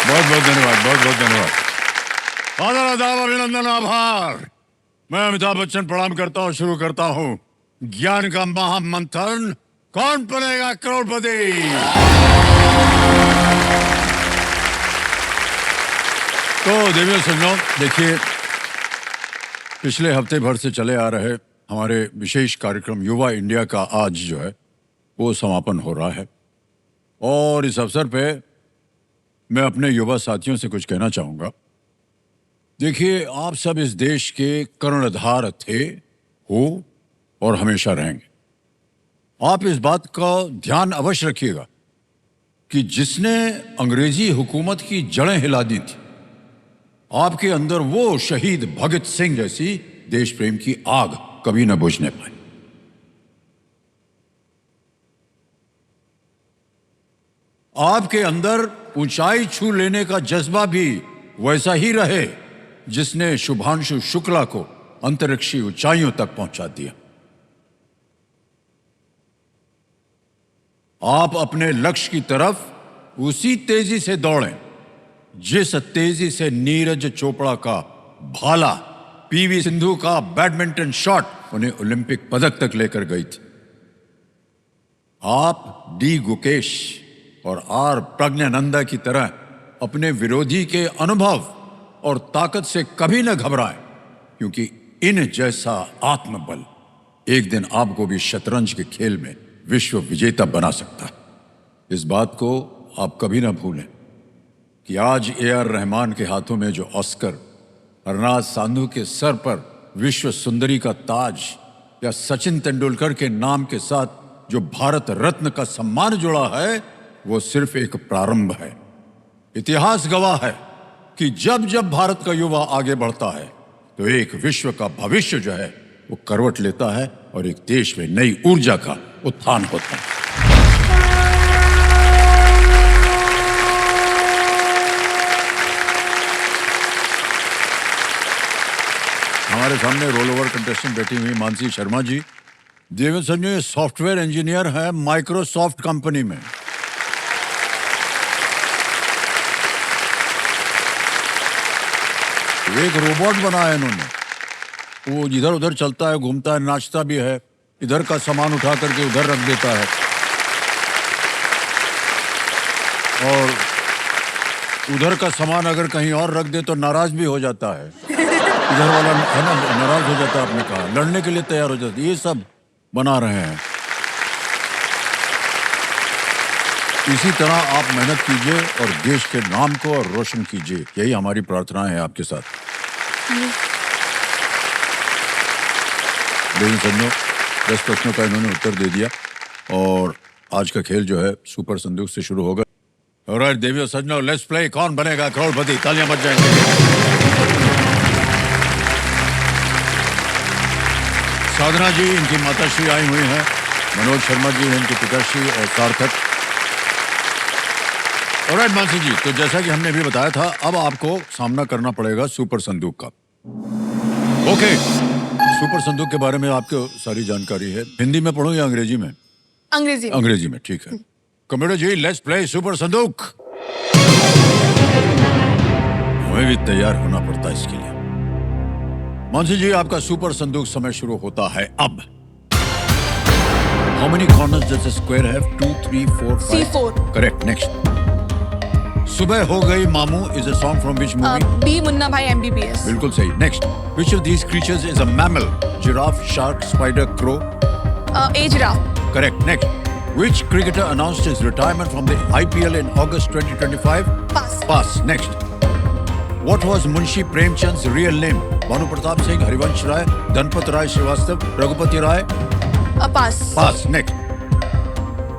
बहुत बहुत धन्यवाद, बहुत बहुत धन्यवाद। आदर आदाब, अभिनंदन, आभार। मैं अमिताभ बच्चन प्रणाम करता हूँ, शुरू करता हूँ ज्ञान का महामंथन। कौन बनेगा करोड़पति? तो देवियों सज्जनों, देखिए, पिछले हफ्ते भर से चले आ रहे हमारे विशेष कार्यक्रम युवा इंडिया का आज जो है वो समापन हो रहा है, और इस अवसर पे मैं अपने युवा साथियों से कुछ कहना चाहूँगा। देखिए, आप सब इस देश के कर्णधार थे, हो और हमेशा रहेंगे। आप इस बात का ध्यान अवश्य रखिएगा कि जिसने अंग्रेजी हुकूमत की जड़ें हिला दी थी, आपके अंदर वो शहीद भगत सिंह जैसी देश प्रेम की आग कभी न बुझने पाई। आपके अंदर ऊंचाई छू लेने का जज्बा भी वैसा ही रहे जिसने शुभांशु शुक्ला को अंतरिक्षी ऊंचाइयों तक पहुंचा दिया। आप अपने लक्ष्य की तरफ उसी तेजी से दौड़ें जिस तेजी से नीरज चोपड़ा का भाला, पीवी सिंधु का बैडमिंटन शॉट उन्हें ओलंपिक पदक तक लेकर गई थी। आप डी गुकेश और आर प्रज्ञानंदा की तरह अपने विरोधी के अनुभव और ताकत से कभी न घबराएं, क्योंकि इन जैसा आत्मबल एक दिन आपको भी शतरंज के खेल में विश्व विजेता बना सकता है। इस बात को आप कभी ना भूलें कि आज ए.आर. रहमान के हाथों में जो ऑस्कर, हरनाज सांधू के सर पर विश्व सुंदरी का ताज, या सचिन तेंदुलकर के नाम के साथ जो भारत रत्न का सम्मान जुड़ा है, वो सिर्फ एक प्रारंभ है। इतिहास गवाह है कि जब जब भारत का युवा आगे बढ़ता है तो एक विश्व का भविष्य जो है वो करवट लेता है और एक देश में नई ऊर्जा का उत्थान होता है। हमारे सामने रोल ओवर कंटेस्टेंट बैठी हुई मानसी शर्मा जी। देवेंद्र संजय ये सॉफ्टवेयर इंजीनियर है माइक्रोसॉफ्ट कंपनी में। एक रोबोट बनाया इन्होंने, वो इधर उधर चलता है, घूमता है, नाचता भी है, इधर का सामान उठा करके उधर रख देता है, और उधर का सामान अगर कहीं और रख दे तो नाराज भी हो जाता है। इधर वाला है ना, नाराज हो जाता है, आपने कहा, लड़ने के लिए तैयार हो जाता है। ये सब बना रहे हैं। इसी तरह आप मेहनत कीजिए और देश के नाम को और रोशन कीजिए, यही हमारी प्रार्थना है आपके साथ। लेकिन सज्जनों, 10 प्रश्नों का इन्होंने उत्तर दे दिया और आज का खेल जो है सुपर संदूक से शुरू होगा। ऑलराइट देवियों सज्जनों, लेट्स प्ले कौन बनेगा करोड़पति। तालियां बज जाएंगे। साधना जी इनकी माताश्री आई हुई हैं, मनोज शर्मा जी हैं इनके पिताश्री, और सार्थक। ऑलराइट मानसी जी, तो जैसा कि हमने भी बताया था, अब आपको सामना करना पड़ेगा सुपर संदूक का। ओके, सुपर संदूक के बारे में आपको सारी जानकारी है। हिंदी में पढ़ूं या अंग्रेजी में? अंग्रेजी में। अंग्रेजी में, ठीक है। Computer ji, let's play super संदूक। हमें भी तैयार होना पड़ता है इसके लिए। मानसी जी, आपका सुपर संदूक समय शुरू होता है अब। How many corners does a square have? 2, 3, 4, 5. C4. Correct. Next. सुबह हो गई मामू is a song from which movie? B. Munna भाई MBBS. बिल्कुल सही. Next. Which of these creatures is a mammal? Giraffe, shark, spider, crow? A. Giraffe. Correct. Next. Which cricketer announced his retirement from the IPL in August 2025? Pass. Pass. Next. What was Munshi Premchand's real name? Bhanu Pratap Singh, Harivansh Rai, Dhanpat Rai Srivastava, Raghupati Rai? Pass. Pass. Next.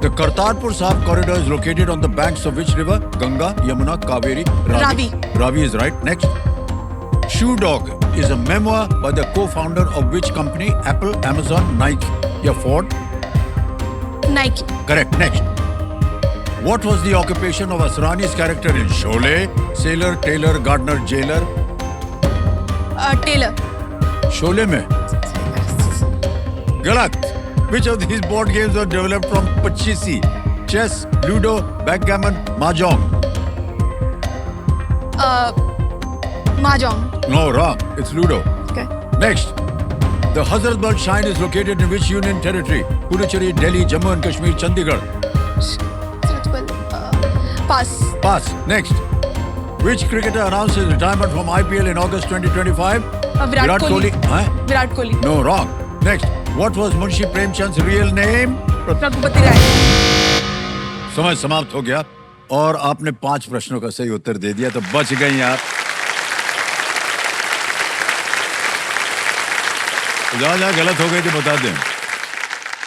The Kartarpur Sahib corridor is located on the banks of which river? Ganga, Yamuna, Kaveri, Ravi. Ravi is right. Next. Shoe Dog is a memoir by the co-founder of which company? Apple, Amazon, Nike, या Ford? Nike. Correct. Next. What was the occupation of Asrani's character in Sholay? Sailor, tailor, gardener, jailer? Tailor. Sholay में? गलत. Which of these board games were developed from Pachisi? Chess, Ludo, Backgammon, Mahjong? Mahjong. No, wrong. It's Ludo. Okay. Next. The Hazratbal Shrine is located in which union territory? Puducherry, Delhi, Jammu and Kashmir, Chandigarh. Pass. Pass. Next. Which cricketer announced his retirement from IPL in August 2025? Virat Kohli. Huh? Virat Kohli. No, wrong. Next. What was Munshi Premchand's real name? Raghupati राय. समय समाप्त हो गया और आपने 5 प्रश्नों का सही उत्तर दे दिया, तो बच गई आप। जहाँ जहाँ गलत हो गई थी बता दें।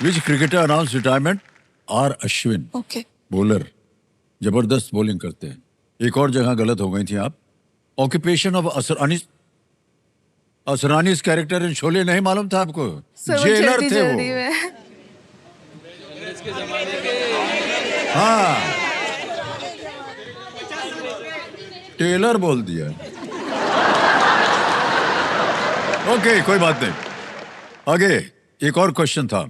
Which cricketer announce retirement? R Ashwin, Okay. Bowler, जबरदस्त बॉलिंग करते हैं। एक और जगह गलत हो गई थी आप। Occupation of Asrani's character in Sholay नहीं मालूम था आपको? सर, वो जेलर जल्दी थे जल्दी वो। में. हाँ, टेलर बोल दिया। ओके, कोई बात नहीं। आगे एक और क्वेश्चन था।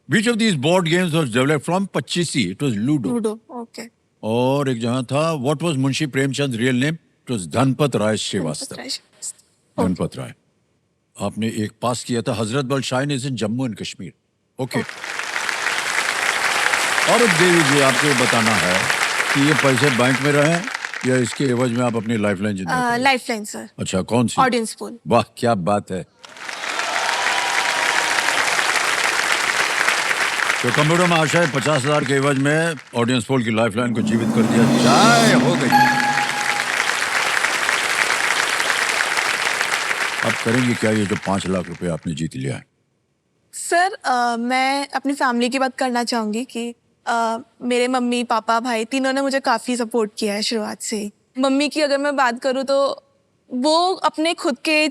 Which of these board games was developed from Pachisi? It was Ludo. Ludo. Okay. और एक जहां था, What was Munshi Premchand real name? It was Dhanpat Rai Srivastava. Dhanpat Rai. आपने एक पास किया था। Hazratbal shrine is in Jammu and Kashmir. Okay. और अब देवी जी, आपको बताना है कि ये पैसे बैंक में रहे या इसके एवज में आप अपनी लाइफलाइन जिंदा करें? Lifeline sir. अच्छा, कौन सी? Audience poll. वाह, क्या बात है। तो कंप्यूटर महाशय 50,000 के एवज में ऑडियंस पोल की लाइफलाइन को जीवित कर दिया। चाय हो गई। अब करेंगे क्या ये जो 5 लाख रुपए आपने जीत लिया है? सर मैं अपनी फैमिली की बात करना चाहूँगी कि मेरे मम्मी पापा भाई तीनों ने मुझे काफ़ी सपोर्ट किया है शुरुआत से ही. मम्मी की अगर मैं बात करूँ तो वो अपने खुद के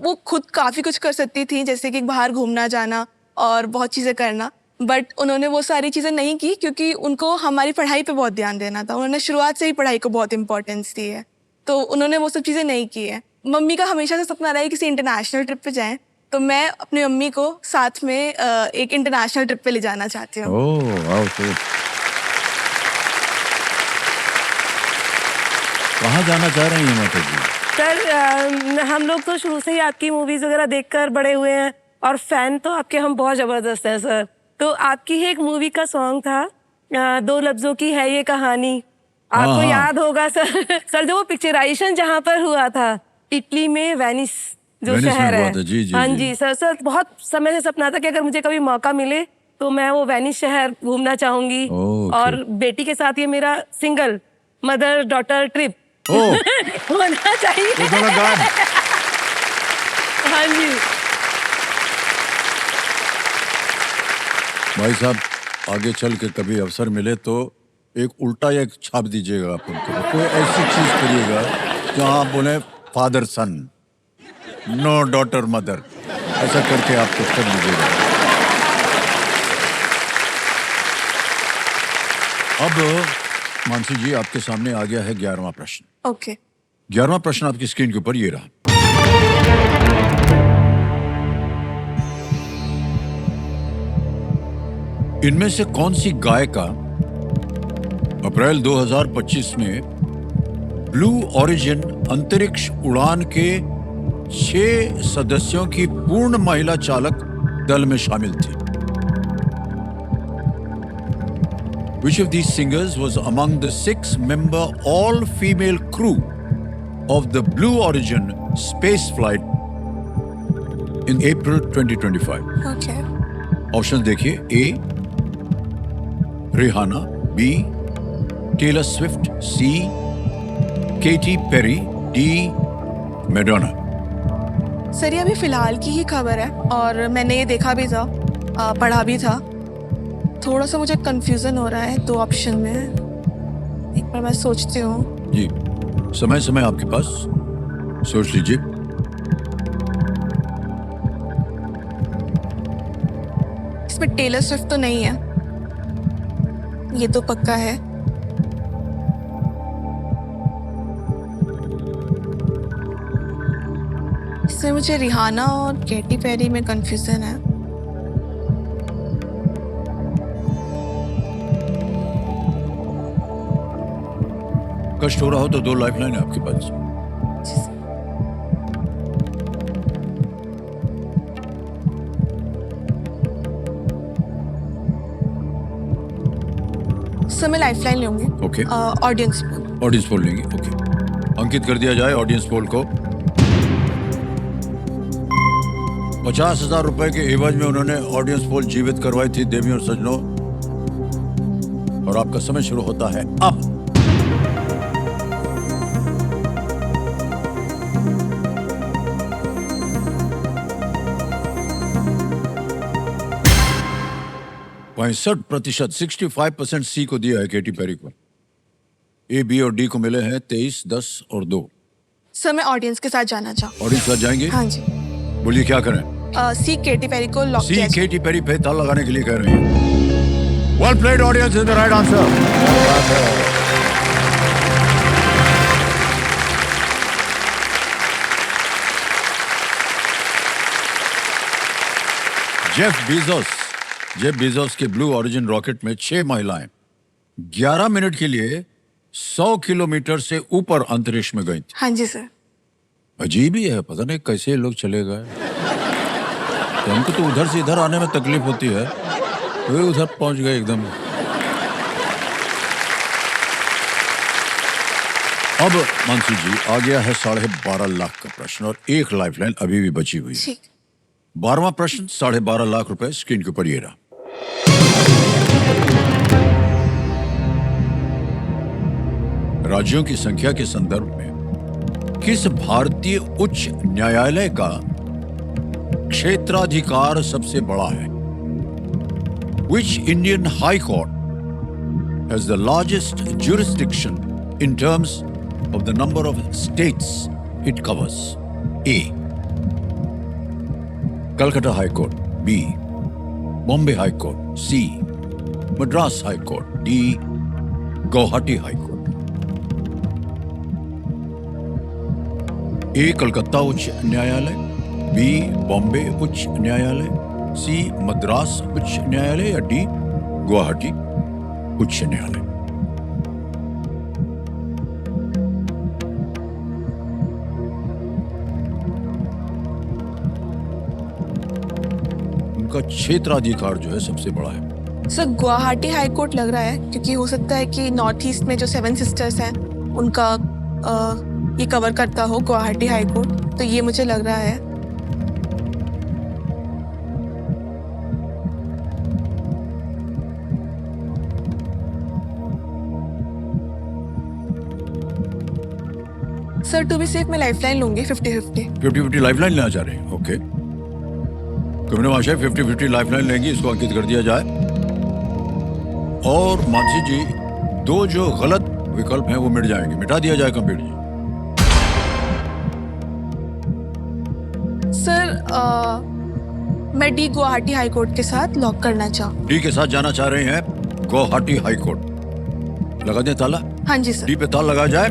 वो खुद काफ़ी कुछ कर सकती थी, जैसे कि बाहर घूमना जाना और बहुत चीज़ें करना, बट उन्होंने वो सारी चीज़ें नहीं की क्योंकि उनको हमारी पढ़ाई पे बहुत ध्यान देना था. उन्होंने शुरुआत से ही पढ़ाई को बहुत इंपॉर्टेंस दी है, तो उन्होंने वो सब चीज़ें नहीं की है. मम्मी का हमेशा से सपना रहा है किसी इंटरनेशनल ट्रिप पे जाएं, तो मैं अपनी मम्मी को साथ में एक इंटरनेशनल ट्रिप पे ले जाना चाहती हूँ. ओह, वाह, तो कहाँ जाना चाह रही हैं माता जी? सर हम लोग तो शुरू से ही आपकी मूवीज वगैरह देखकर बड़े हुए हैं और फैन तो आपके हम बहुत जबरदस्त हैं सर. तो आपकी ही एक मूवी का सॉन्ग था 2 लफ्जों की है ये कहानी, आपको हाँ. याद होगा सर. सर जो वो पिक्चराइजेशन जहाँ पर हुआ था इटली में, वेनिस जो वेनिस में शहर हुआ है. था, जी, जी, हाँ जी. जी सर. सर बहुत समय से सपना था कि अगर मुझे कभी मौका मिले तो मैं वो वेनिस शहर घूमना चाहूंगी. ओके. और बेटी के साथ ये मेरा सिंगल मदर डॉटर ट्रिप ओह, होना चाहिए. तो थोड़ा गान। हाँ जी भाई साहब, आगे चल के कभी अवसर मिले तो एक उल्टा एक छाप दीजिएगा आप उनको। कोई ऐसी चीज करिएगा जहाँ आप बोले फादर सन, नो डॉटर मदर, ऐसा करके आप कुछ कर लीजिएगा। अब मानसी जी, आपके सामने आ गया है 11वां प्रश्न। ओके. 11वां प्रश्न आपकी स्क्रीन के ऊपर ये रहा। इनमें से कौन सी गायिका अप्रैल 2025 में ब्लू ओरिजिन अंतरिक्ष उड़ान के 6 सदस्यों की पूर्ण महिला चालक दल में शामिल थी? Which of these singers was among the 6-member all-female crew of the Blue Origin space flight in April 2025? Okay. Option देखिए। A Rihanna, B Taylor Swift, C Katy Perry, D Madonna. Sir ये अभी फिलहाल की ही खबर है और मैंने ये देखा भी था, पढ़ा भी था. थोड़ा सा मुझे कंफ्यूजन हो रहा है 2 ऑप्शन में. एक बार मैं सोचती हूँ. जी, समय समय आपके पास, सोच लीजिए। इसमें टेलर स्विफ्ट तो नहीं है, ये तो पक्का है. इसमें मुझे रिहाना और केटी पेरी में कंफ्यूजन है. कष्ट हो रहा हो तो 2 लाइफलाइन है आपके पास। सर मैं लाइफलाइन लूंगी। Okay. Audience poll. Audience poll लेंगे, ओके। अंकित कर दिया जाए ऑडियंस पोल को। 50,000 रुपए के एवज में उन्होंने ऑडियंस पोल जीवित करवाई थी देवी और सज्जनों। और आपका समय शुरू होता है अब। पैंसठ प्रतिशत 65% सी को दिया है केटी पेरी को। ए, बी और डी को मिले हैं 23, 10 और 2। सर मैं ऑडियंस के साथ जाना चाहूँ। ऑडियंस के साथ जाएंगे? हाँ जी। बोलिए क्या करें? सी केटी पेरी को लॉक सी किया जाए। केटी पेरी पे ताल लगाने के लिए कह रही है। Well played audience is the right answer. Jeff Bezos के ब्लू ओरिजिन रॉकेट में 6 महिलाएं 11 मिनट के लिए 100 किलोमीटर से ऊपर अंतरिक्ष में गई थी। हाँ जी सर। अजीब ही है, पता नहीं कैसे लोग चले गए। तो हमको तो उधर से इधर आने में तकलीफ होती है, वे उधर पहुंच गए एकदम। अब मानसी जी आ गया है 12.5 लाख का प्रश्न और 1 लाइफलाइन अभी भी बची हुई है। ठीक। 12वां प्रश्न 12.5 लाख रुपए स्क्रीन के ऊपर ये रहा। राज्यों की संख्या के संदर्भ में किस भारतीय उच्च न्यायालय का क्षेत्राधिकार सबसे बड़ा है? Which Indian High Court has the largest jurisdiction in terms of the number of states it covers? A. Calcutta High Court. B. Bombay High Court. C. Madras High Court. D. Guwahati High Court. A. Calcutta उच्च न्यायालय, B. Bombay उच्च न्यायालय, C. Madras उच्च न्यायालय या D. Guwahati उच्च न्यायालय। उनका क्षेत्राधिकार जो है सबसे बड़ा है। सर गुवाहाटी हाई कोर्ट लग रहा है, क्योंकि हो सकता है कि नॉर्थ ईस्ट में जो 7 सिस्टर्स हैं उनका ये कवर करता हो गुवाहाटी हाई कोर्ट, तो ये मुझे लग रहा है। सर टू बी सेफ मैं लाइफलाइन लूंगी 50-50। 50-50 लाइफलाइन लेना चाह रहे हैं, ओके। कमने माशा 50-50 लाइफलाइन लेंगी, इसको अंकित कर दिया जाए। और मानसी जी 2 जो गलत विकल्प हैं वो मिट जाएंगे, मिटा दिया जाए कंप्यूटर जी। सर मैं डी गुवाहाटी हाई कोर्ट के साथ लॉक करना चाहूँ। डी के साथ जाना चाह रहे हैं गुवाहाटी हाई कोर्ट। लगा दें ताला? हाँ जी सर। डी पे ताला लगा जाए।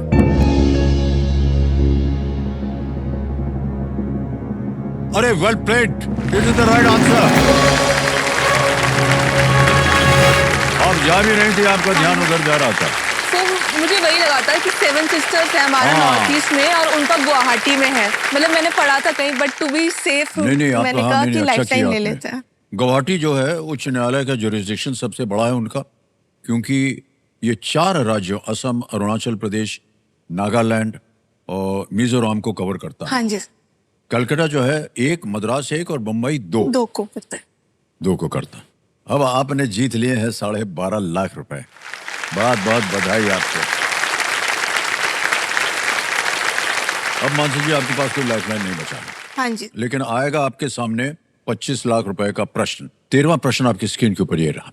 अरे well played, this is the right answer. आप जा भी नहीं थे, आपका ध्यान उधर जा रहा था। तो मुझे वही लगा था कि 7 सिस्टर्स है हमारा नॉर्थ ईस्ट में और उनका गुवाहाटी में है। मतलब मैंने पढ़ा था कहीं, बट टू बी सेफ मैंने कहा कि लाइफलाइन ले लेते हैं। गुवाहाटी जो है उच्च न्यायालय का जुरिस्डिक्शन सबसे बड़ा है उनका, क्योंकि ये 4 राज्यों असम, अरुणाचल प्रदेश, नागालैंड और मिजोरम को कवर करता है। हाँ जी। कलकत्ता जो है 1, मद्रास 1 और बम्बई 2 को करता है। 2 को करता। अब आपने जीत लिए हैं 12.5 लाख रुपए। बहुत बहुत बधाई आपको। अब मानसी जी आपके पास कोई लाइफलाइन नहीं बचा है। हाँ जी। लेकिन आएगा आपके सामने 25 लाख रुपए का प्रश्न। 13वां प्रश्न आपकी स्क्रीन के ऊपर ये रहा।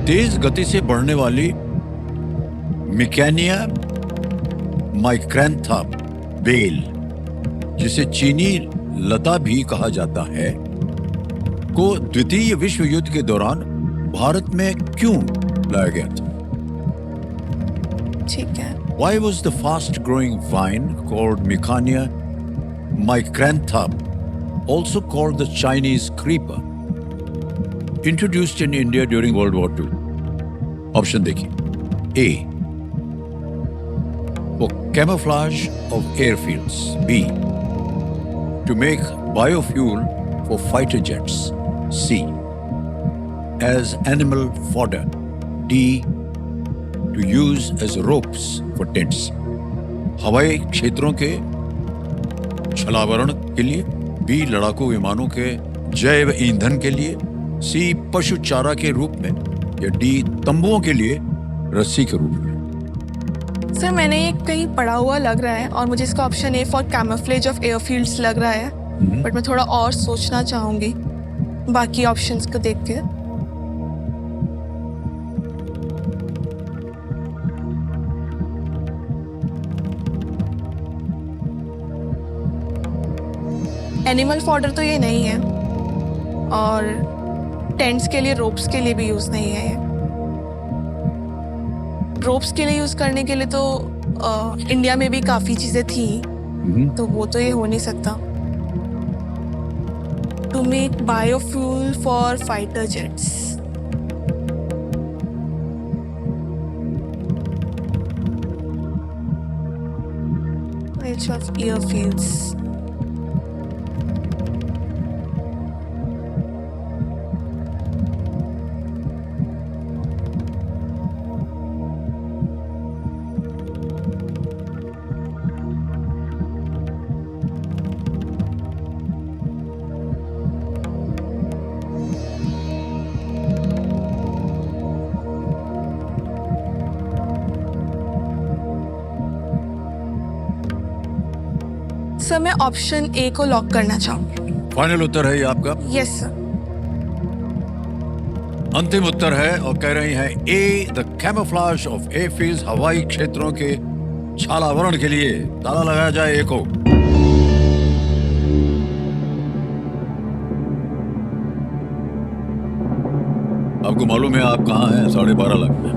तेज गति से बढ़ने वाली मिकैनिया माइक्रेंथा बेल, जिसे चीनी लता भी कहा जाता है, को द्वितीय विश्व युद्ध के दौरान भारत में क्यों लाया गया था? ठीक है। Why was the fast growing vine called Micania micrantha, also called the Chinese creeper, introduced in India during World War II? Option देखिए। ए, for camouflage of airfields. B, to make biofuel for fighter jets. C, as animal fodder. D, to use as ropes for tents. हवाई क्षेत्रों के छलावरण के लिए। B, लड़ाकू विमानों के जैव ईंधन के लिए। सी, पशु चारा के रूप में। या डी, तंबुओं के लिए रस्सी के रूप में। सर मैंने ये कहीं पढ़ा हुआ लग रहा है और मुझे इसका option A for camouflage of airfields लग रहा है, बट मैं थोड़ा और सोचना चाहूंगी बाकी ऑप्शंस को देख के। एनिमल फॉडर तो ये नहीं है और टेंट्स के लिए रोप्स के लिए भी यूज नहीं है ये। रोप्स के लिए यूज करने के लिए तो इंडिया में भी काफी चीजें थी, तो वो तो ये हो नहीं सकता। To make biofuel for fighter jets. Off airfields. Sir मैं ऑप्शन ए को लॉक करना चाहूंगी। फाइनल उत्तर है ये आपका? Yes sir. अंतिम उत्तर है और कह रही हैं A, the camouflage of airfields. हवाई क्षेत्रों के छालावरण के लिए ताला लगाया जाए ए को। आपको मालूम है आप कहाँ हैं? 12.5 लाख में।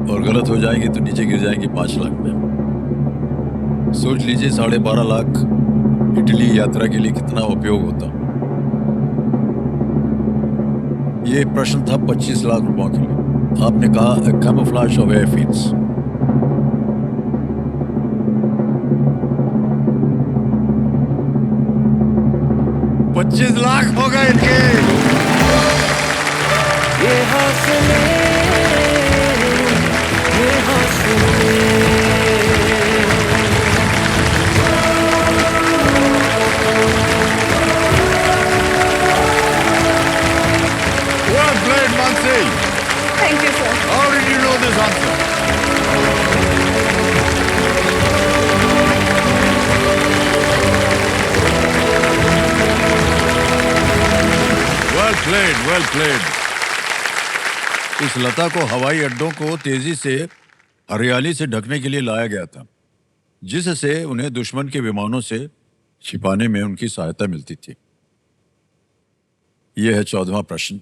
और गलत हो जाएंगे तो नीचे गिर जाएंगे 5 लाख में। सोच लीजिए 12.5 लाख इटली यात्रा के लिए कितना उपयोग होता। ये प्रश्न था 25 लाख रुपयों के लिए। आपने कहा कैमोफ्लेज ऑफ एयरफील्ड्स। $25 लाख हो गए इनके। ये हौसले, ये हौसले। Well played, Mansi. Thank you sir. How did you know this answer? Well played, well played. इस लता को हवाई अड्डों को तेजी से हरियाली से ढकने के लिए लाया गया था, जिससे उन्हें दुश्मन के विमानों से छिपाने में उनकी सहायता मिलती थी। यह है 14वां प्रश्न।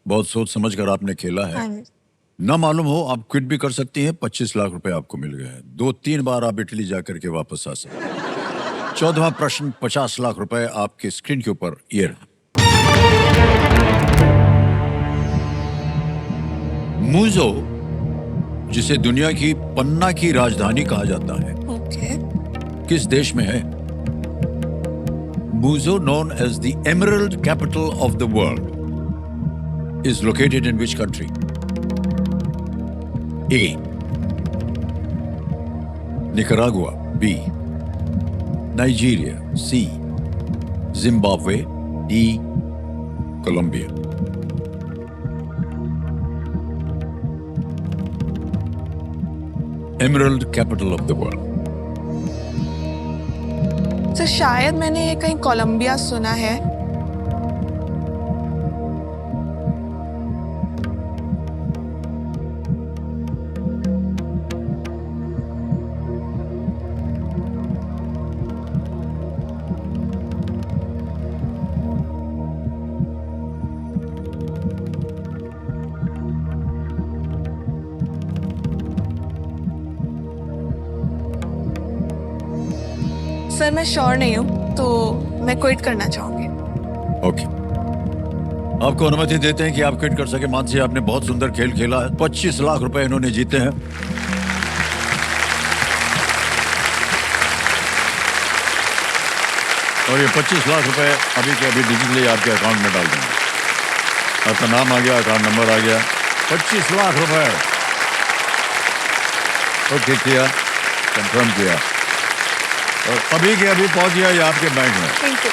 बहुत सोच समझ कर आपने खेला है। ना मालूम हो आप क्विट भी कर सकती हैं। 25 लाख रुपए आपको मिल गए हैं। 2-3 बार आप इटली जाकर के वापस आ सकते हैं। 14वां प्रश्न 50 लाख रुपए आपके स्क्रीन के ऊपर ये रहा। मूजो, जिसे दुनिया की पन्ना की राजधानी कहा जाता है, ओके। किस देश में है? मूजो, known as the Emerald Capital of the world, is located in which country? A, Nicaragua. B, Nigeria. C, Zimbabwe. D, Colombia. Emerald Capital of the world. Sir शायद मैंने ये कहीं कोलंबिया सुना है। सर मैं श्योर नहीं हूँ, तो मैं क्विट करना चाहूंगी। ओके, आपको अनुमति देते हैं कि आप क्विट कर सके। मानसी, आपने बहुत सुंदर खेल खेला है। 25 लाख रुपए इन्होंने जीते हैं। और ये 25 लाख रुपए अभी के अभी डिजिटली आपके अकाउंट में डाल देंगे। आपका नाम आ गया, अकाउंट नंबर आ गया। 25 लाख रुपए ओके किया, कंफर्म किया और अभी के अभी पहुंच गया ये आपके बैंक में। Thank you.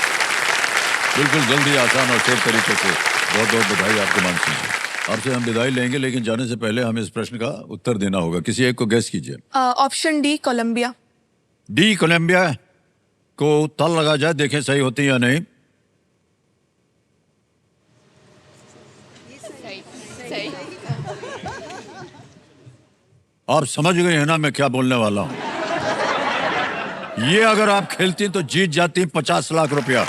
बिल्कुल जल्दी, आसान और सेफ तरीके से। बहुत बहुत बधाई आपको मानसी जी। आपसे हम विदाई लेंगे, लेकिन जाने से पहले हमें इस प्रश्न का उत्तर देना होगा। किसी एक को गेस कीजिए। Option D, Colombia. D Colombia को ताल लगा जाए, देखें सही होती है या नहीं। आप समझ गए हैं ना मैं क्या बोलने वाला हूं। ये अगर आप खेलती तो जीत जाती 50 लाख रुपया।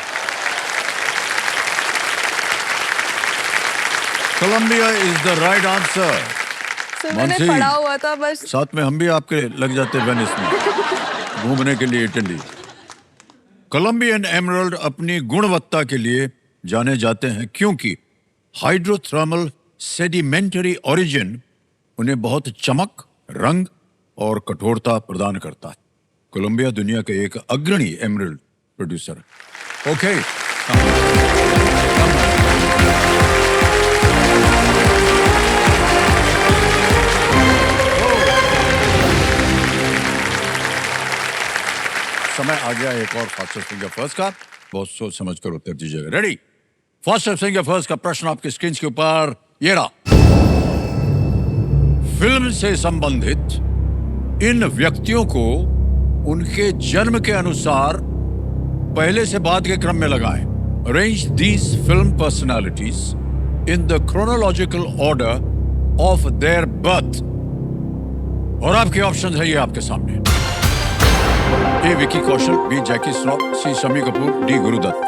Colombia is the right answer. Sir मैंने मानसी, पढ़ा हुआ था बस। साथ में हम भी आपके लग जाते वेनिस में घूमने के लिए इटली। कोलंबियन एमरल्ड अपनी गुणवत्ता के लिए जाने जाते हैं क्योंकि हाइड्रोथर्मल सेडिमेंटरी ओरिजिन उन्हें बहुत चमक, रंग और कठोरता प्रदान करता है। कोलंबिया दुनिया के एक अग्रणी एमरल्ड प्रोड्यूसर है। ओके, समय आ गया एक और फास्टर सिंगर फर्स्ट का। बहुत सोच समझ कर उत्तर दीजिएगा। रेडी? फास्टर सिंगर फर्स्ट का प्रश्न आपके स्क्रीन के ऊपर ये रहा। फिल्म से संबंधित इन व्यक्तियों को उनके जन्म के अनुसार पहले से बाद के क्रम में लगाएं। Arrange these film personalities in the chronological order of their birth. और आपके ऑप्शन है ये आपके सामने। ए विकी कौशल, बी जैकी श्रॉफ, सी शम्मी कपूर, डी गुरुदत्त।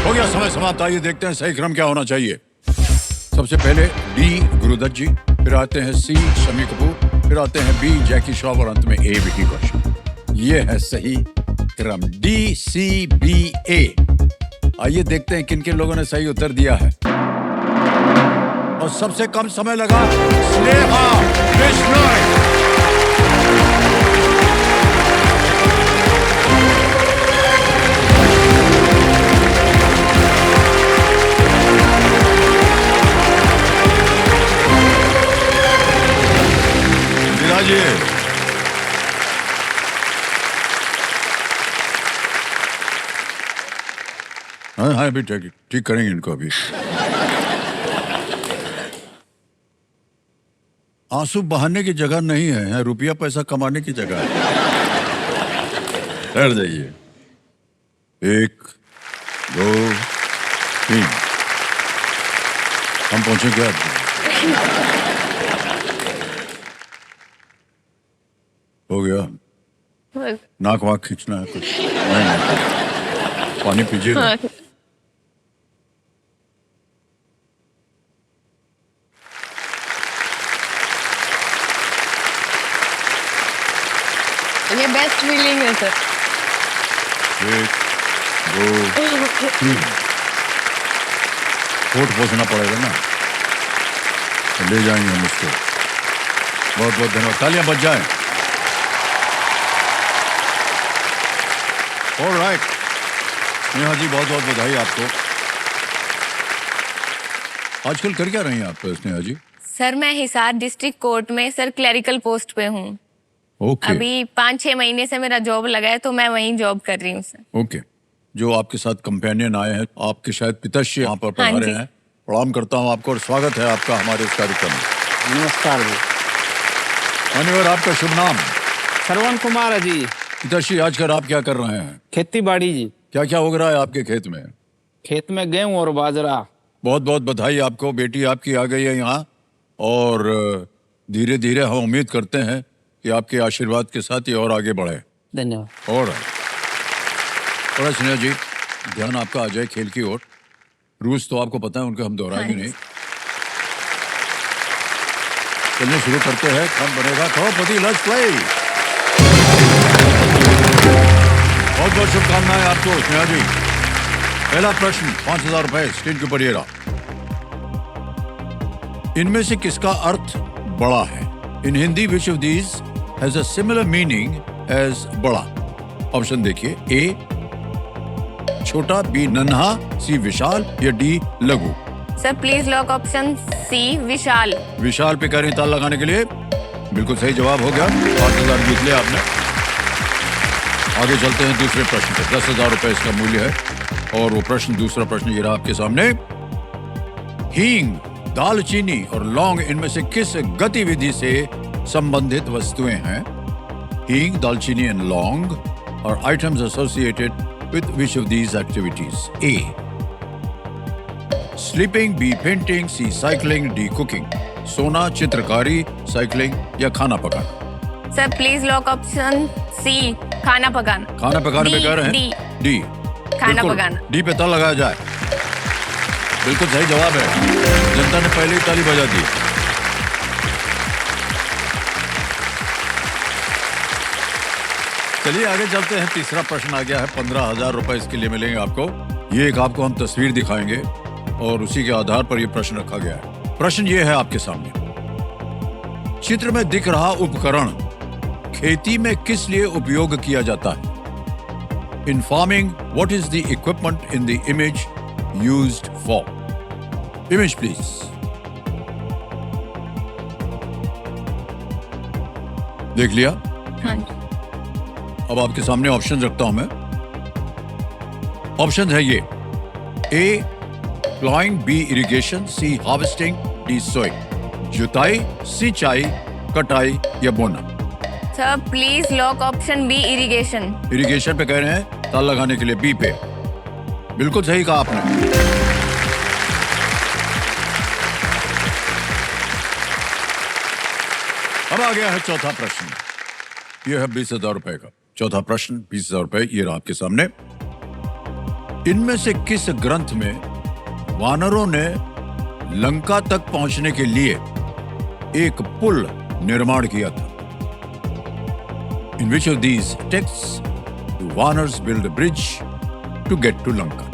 हो गया समय समाप्त। आइए देखते हैं सही क्रम क्या होना चाहिए। सबसे पहले डी गुरुदत्त जी, फिर आते हैं सी शम्मी कपूर, फिर आते हैं बी जैकी श्रॉफ और अंत में ए विकी कौशल। ये है सही क्रम, डी सी बी ए। आइए देखते हैं किन किन लोगों ने सही उत्तर दिया है। और सबसे कम समय लगा स्नेहा बिश्नोई। इंदिरा जी, हाँ हाँ, अभी ठीक करेंगे इनको। अभी आंसू बहाने की जगह नहीं है, रुपया पैसा कमाने की जगह है। ठहर जाइए। 1 2 3 हम पहुंचे क्या? हो गया? नाक वाक खींचना है कुछ? नहीं। पानी पीजिए। ये बेस्ट फीलिंग है सर। 1 2 3 कोट पहुंचना पड़ेगा ना, तो ले जाएंगे हम इसको। बहुत बहुत धन्यवाद, तालियां बज जाएं। ऑलराइट नेहा जी, बहुत बहुत बधाई आपको। आजकल कर क्या रही हैं आप स्नेहा जी? सर मैं हिसार डिस्ट्रिक्ट कोर्ट में सर क्लरिकल पोस्ट पे हूँ। ओके अभी 5-6 महीने से मेरा जॉब लगा है, तो मैं वहीं जॉब कर रही हूँ सर। ओके। जो आपके साथ कंपेनियन आए हैं, आपके शायद पिताश्री यहाँ पर हाँ पधारे जी। हैं। प्रणाम करता हूँ आपको और स्वागत है आपका हमारे इस कार्यक्रम में। नमस्कार जी। मान्यवर, आपका शुभ नाम? श्रवण कुमार है जी। पिताश्री, आजकल आप क्या कर रहे हैं? खेती बाड़ी जी। क्या क्या उग रहा है आपके खेत में? खेत में गेहूं और बाजरा। बहुत बहुत बधाई आपको। बेटी आपकी आ गई है यहाँ और धीरे धीरे हम उम्मीद करते हैं कि आपके आशीर्वाद के साथ ये और आगे बढ़े। धन्यवाद। और थोड़ा स्नेहा जी, ध्यान आपका आ जाए खेल की ओर। रूल्स तो आपको पता है, उनका हम दोहराएंगे नहीं। चलिए शुरू करते हैं। कौन बनेगा करोड़पति? Let's play. बहुत बहुत शुभकामनाएं आपको स्नेहा जी। पहला प्रश्न 5,000 रुपए स्क्रीन के ऊपर ये रहा। इनमें से किसका अर्थ बड़ा है? In Hindi which of these has a similar meaning as बड़ा? ऑप्शन देखिए। ए छोटा, बी नन्हा, सी विशाल या डी लघु। Sir please lock option C विशाल। विशाल पे कह रहे हैं ताल लगाने के लिए। बिल्कुल सही जवाब हो गया। 5,000 जीत लिया आपने। आगे चलते हैं दूसरे प्रश्न पे। 10,000 रुपए इसका मूल्य है और वो प्रश्न, दूसरा प्रश्न ये रहा आपके सामने। हींग, दालचीनी और लौंग इनमें से किस गतिविधि से संबंधित वस्तुएं हैं? हींग, दालचीनी एंड लौंग are items associated with which of these activities? A. Sleeping, B. Painting, C. Cycling, D. Cooking. सोना, चित्रकारी, साइकिलिंग या खाना पकाना। Sir please lock option C खाना पकाना। खाना पकाने में कह रहे हैं डी। खाना पकाना। डी पे ताल लगाया जाए। बिल्कुल सही जवाब है। जनता ने पहले ही ताली बजा दी। चलिए आगे चलते हैं। तीसरा प्रश्न आ गया है। 15,000 रुपए इसके लिए मिलेंगे आपको। ये एक आपको हम तस्वीर दिखाएंगे और उसी के आधार पर यह प्रश्न रखा गया है। प्रश्न ये है आपके सामने। चित्र में दिख रहा उपकरण खेती में किस लिए उपयोग किया जाता है? इन farming, what is the equipment in the image used for? Image please. देख लिया? हाँ जी। अब आपके सामने ऑप्शन रखता हूं मैं। ऑप्शन है ये। A ploughing, B irrigation, C harvesting, D sowing. जुताई, सिंचाई, कटाई या बोना। Sir please lock option B irrigation. Irrigation पे कह रहे हैं ताल लगाने के लिए। बी पे बिल्कुल सही कहा आपने। अब आ गया है चौथा प्रश्न। यह है 20,000 रुपए का चौथा प्रश्न। 20,000 रुपए ये रहा आपके सामने। इनमें से किस ग्रंथ में वानरों ने लंका तक पहुंचने के लिए एक पुल निर्माण किया था? In which of these texts do vanars build a bridge to get to Lanka?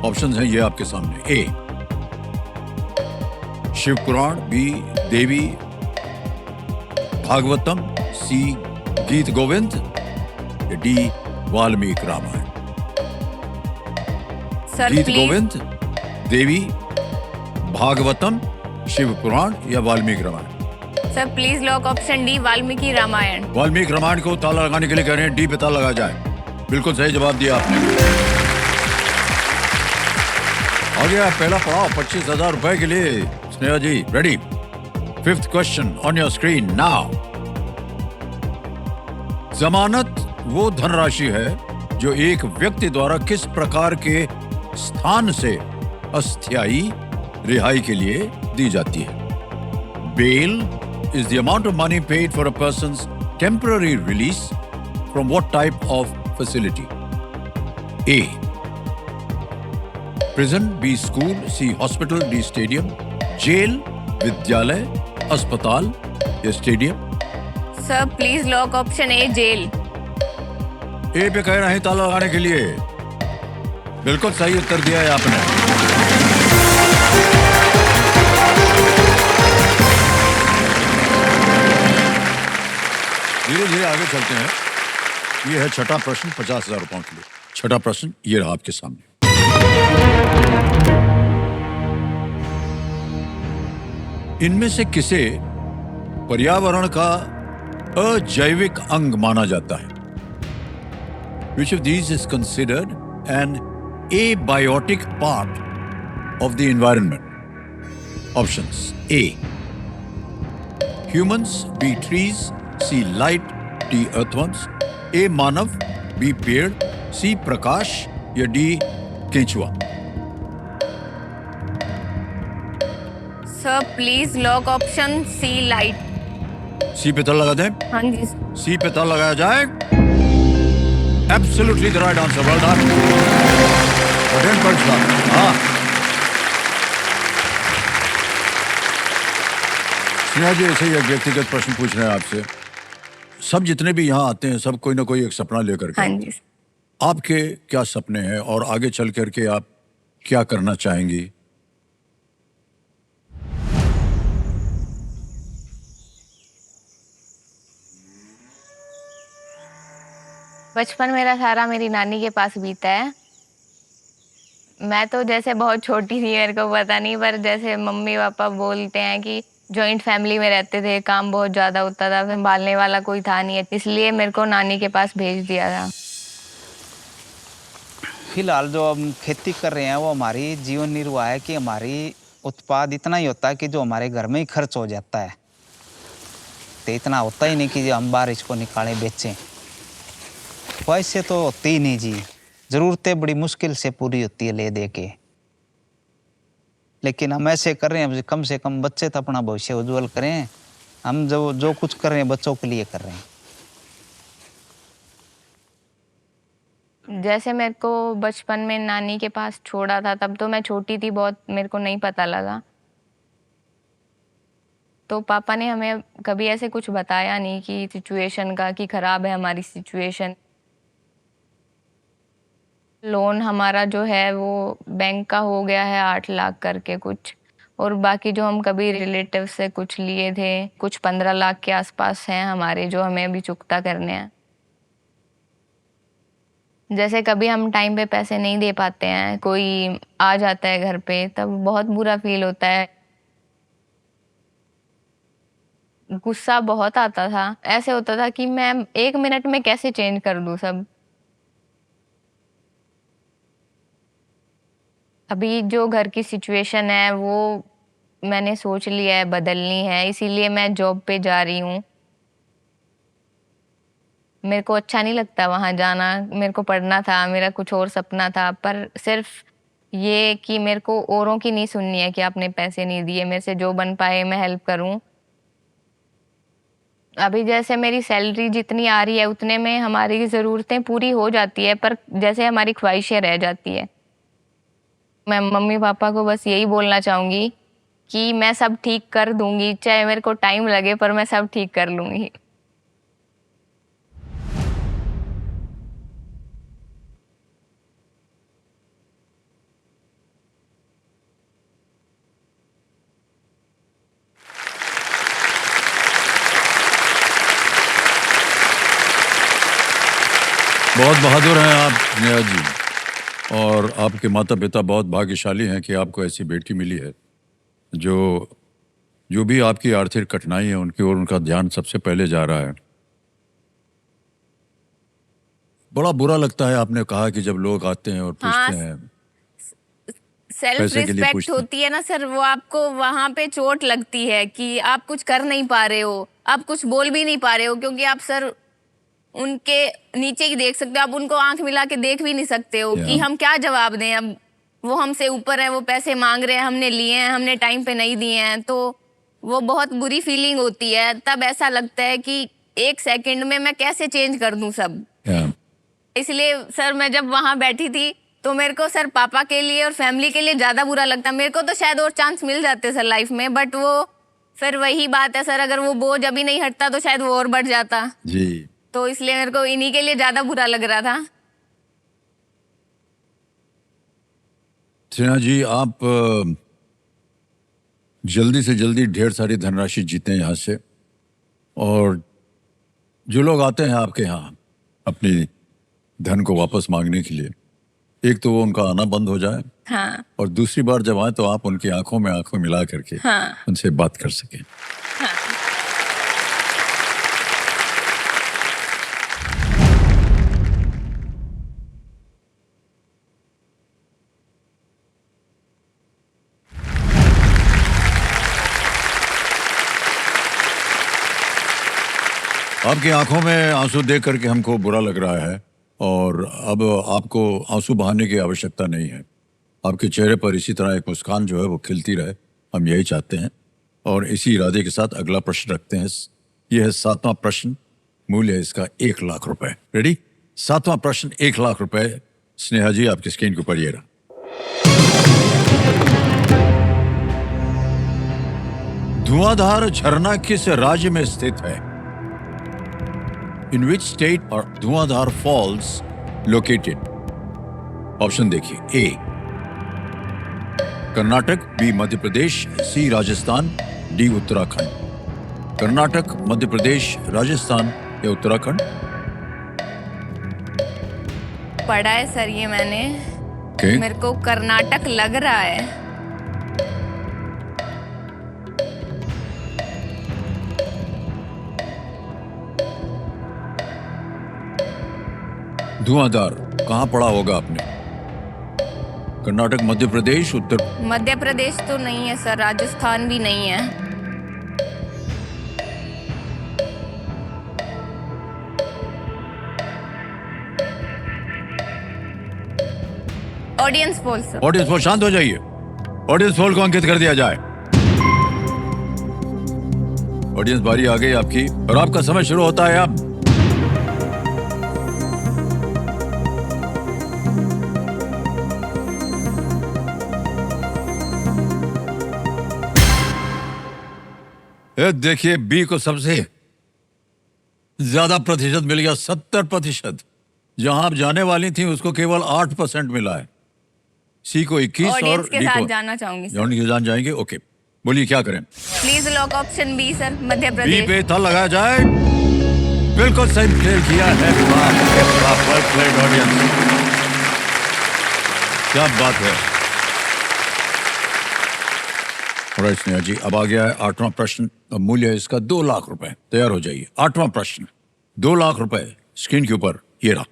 Options हैं ये आपके सामने। A Shiv Puran, B Devi Bhagavatam, C Geet Govind, D Valmiki Ramayan. Sir Geet please Govind, Devi Bhagavatam, Shiv Puran या Valmiki Ramayan? Sir please lock option D Valmiki Ramayan. Valmiki Ramayan को ताला लगाने के लिए कह रहे हैं। डी पे ताला लगा जाए। बिल्कुल सही जवाब दिया आपने। आ गया पहला पड़ाव 25,000 रुपए के लिए। Sneha ji ready? Fifth question on your screen now. जमानत वो धनराशि है जो एक व्यक्ति द्वारा किस प्रकार के स्थान से अस्थायी रिहाई के लिए दी जाती है? Bail is the amount of money paid for a person's temporary release from what type of facility? A. Prison, B. School, C. Hospital, D. Stadium, jail, विद्यालय, अस्पताल या stadium? Sir please lock option A jail. A पे कह रहे हैं ताला लगाने के लिए। बिल्कुल सही उत्तर दिया है आपने। धीरे धीरे आगे चलते हैं। ये है छठा प्रश्न 50,000 रुपयों के लिए। छठा प्रश्न ये रहा आपके सामने। इनमें से किसे पर्यावरण का अजैविक अंग माना जाता है? Which of these is considered an abiotic part of the environment? Options: A. Humans, B. Trees, C. Light, D. Earthworms, A. Manav, B. पेड़, C. प्रकाश या D. केंचुआ? Sir please lock option C light. C पे ताल लगा दें? हाँ जी। सी पे ताल लगाया जाए। Absolutely the right answer. Well done. 10 points हाँ। स्नेहा जी, ऐसे ही एक व्यक्तिगत प्रश्न पूछ रहे हैं आपसे। सब जितने भी यहाँ आते हैं सब कोई ना कोई एक सपना लेकर के हाँ आते हैं। जी। आपके क्या सपने हैं और आगे चल करके आप क्या करना चाहेंगी? बचपन मेरा सारा मेरी नानी के पास बीता है। मैं तो जैसे बहुत छोटी थी, मेरे को पता नहीं, पर जैसे मम्मी पापा बोलते हैं कि जॉइंट फैमिली में रहते थे, काम बहुत ज़्यादा होता था, संभालने वाला कोई था नहीं, इसलिए मेरे को नानी के पास भेज दिया था। फिलहाल जो हम खेती कर रहे हैं वो हमारी जीवन निर्वाह है कि हमारी उत्पाद इतना ही होता है कि जो हमारे घर में ही खर्च हो जाता है, तो इतना होता ही नहीं कि जो हम बाहर इसको निकालें बेचें। वैसे तो होती ही नहीं जी, ज़रूरतें बड़ी मुश्किल से पूरी होती है ले दे के, लेकिन हम ऐसे कर रहे हैं कम से कम बच्चे तो अपना भविष्य उज्जवल करें। हम जो कुछ कर रहे हैं बच्चों के लिए कर रहे हैं। जैसे मेरे को बचपन में नानी के पास छोड़ा था, तब तो मैं छोटी थी बहुत, मेरे को नहीं पता लगा, तो पापा ने हमें कभी ऐसे कुछ बताया नहीं कि सिचुएशन का, कि खराब है हमारी सिचुएशन। लोन हमारा जो है वो बैंक का हो गया है 8 लाख करके कुछ, और बाकी जो हम कभी रिलेटिव से कुछ लिए थे, कुछ 15 लाख के आसपास हैं हमारे, जो हमें अभी चुकता करने हैं। जैसे कभी हम टाइम पे पैसे नहीं दे पाते हैं, कोई आ जाता है घर पे, तब बहुत बुरा फील होता है, गुस्सा बहुत आता था। ऐसे होता था कि मैं 1 मिनट में कैसे चेंज कर दूं सब। अभी जो घर की सिचुएशन है वो मैंने सोच लिया है बदलनी है, इसीलिए मैं जॉब पे जा रही हूँ। मेरे को अच्छा नहीं लगता वहाँ जाना, मेरे को पढ़ना था, मेरा कुछ और सपना था, पर सिर्फ ये कि मेरे को औरों की नहीं सुननी है कि आपने पैसे नहीं दिए, मेरे से जो बन पाए मैं हेल्प करूँ। अभी जैसे मेरी सैलरी जितनी आ रही है उतने में हमारी ज़रूरतें पूरी हो जाती है, पर जैसे हमारी ख्वाहिशें रह जाती है। मैं मम्मी पापा को बस यही बोलना चाहूँगी कि मैं सब ठीक कर दूँगी, चाहे मेरे को टाइम लगे, पर मैं सब ठीक कर लूँगी। बहुत बहादुर हैं आप स्नेहा जी, और आपके माता पिता बहुत भाग्यशाली हैं कि आपको ऐसी बेटी मिली है जो भी आपकी आर्थिक कठिनाई है उनकी ओर उनका ध्यान सबसे पहले जा रहा है। बड़ा बुरा लगता है, आपने कहा कि जब लोग आते हैं और पूछते हैं, सेल्फ पैसे के लिए रिस्पेक्ट पूछते हैं। होती है ना सर, वो आपको वहाँ पे चोट लगती है कि आप कुछ कर नहीं पा रहे हो, आप कुछ बोल भी नहीं पा रहे हो, क्योंकि आप सर उनके नीचे ही देख सकते हो, आप उनको आंख मिला के देख भी नहीं सकते हो कि हम क्या जवाब दें। अब वो हमसे ऊपर है, वो पैसे मांग रहे हैं, हमने लिए हैं, हमने टाइम पे नहीं दिए हैं, तो वो बहुत बुरी फीलिंग होती है। तब ऐसा लगता है कि 1 सेकंड में मैं कैसे चेंज कर दूं सब। इसलिए सर मैं जब वहाँ बैठी थी तो मेरे को सर पापा के लिए और फैमिली के लिए ज़्यादा बुरा लगता। मेरे को तो शायद और चांस मिल जाते सर लाइफ में, बट वो फिर वही बात है सर, अगर वो बोझ अभी नहीं हटता तो शायद वो और बढ़ जाता जी। तो इसलिए मेरे को इन्हीं के लिए ज़्यादा बुरा लग रहा था। स्नेहा जी, आप जल्दी से जल्दी ढेर सारी धनराशि जीतें यहाँ से, और जो लोग आते हैं आपके यहाँ अपनी धन को वापस मांगने के लिए, एक तो वो उनका आना बंद हो जाए, हाँ और दूसरी बार जब आए तो आप उनकी आंखों में आंखों मिला करके हाँ उनसे बात कर सकें। हाँ। आपकी आंखों में आंसू देख करके हमको बुरा लग रहा है, और अब आपको आंसू बहाने की आवश्यकता नहीं है। आपके चेहरे पर इसी तरह एक मुस्कान जो है वो खिलती रहे, हम यही चाहते हैं। और इसी इरादे के साथ अगला प्रश्न रखते हैं। यह है 7वां प्रश्न, मूल्य है इसका 1 लाख रुपए। रेडी? 7वां प्रश्न 1 लाख रुपए। स्नेहा जी, आपकी स्क्रीन के ऊपर ये रहा। 2 धुआंधार झरना किस राज्य में स्थित है? इन विच स्टेट और धुआंधार फॉल्स लोकेटेड? ऑप्शन देखिए, A Karnataka, B Madhya Pradesh, C Rajasthan, D Uttarakhand. Karnataka, Madhya Pradesh, Rajasthan या उत्तराखंड? पढ़ा है सर ये मैंने। Okay. मेरे को कर्नाटक लग रहा है। धुआंधार कहां पढ़ा होगा आपने? कर्नाटक, मध्य प्रदेश, उत्तर? मध्य प्रदेश तो नहीं है सर, राजस्थान भी नहीं है। Audience poll sir. Audience poll, शांत हो जाइए। ऑडियंस पोल को अंकित कर दिया जाए। ऑडियंस बारी आ गई आपकी और आपका समय शुरू होता है अब। देखिए, बी को सबसे ज्यादा प्रतिशत मिल गया, 70%। जहां आप जाने वाली थी उसको केवल 8% मिला है। सी को 21 और ऑडियंस के डी साथ को जाना चाहूंगी सर। जान जाएंगे। ओके, बोलिए क्या करें? Please lock option B sir, Madhya B Pradesh. पे था लगाया जाए। बिल्कुल सही खेल किया है। वेल प्लेड ऑडियंस, क्या बात है। और स्नेहा जी, अब आ गया है 8वां प्रश्न। अब मूल्य है इसका 2 लाख रुपए। तैयार हो जाइए। 8वां प्रश्न, 2 लाख रुपए स्क्रीन के ऊपर ये रहा।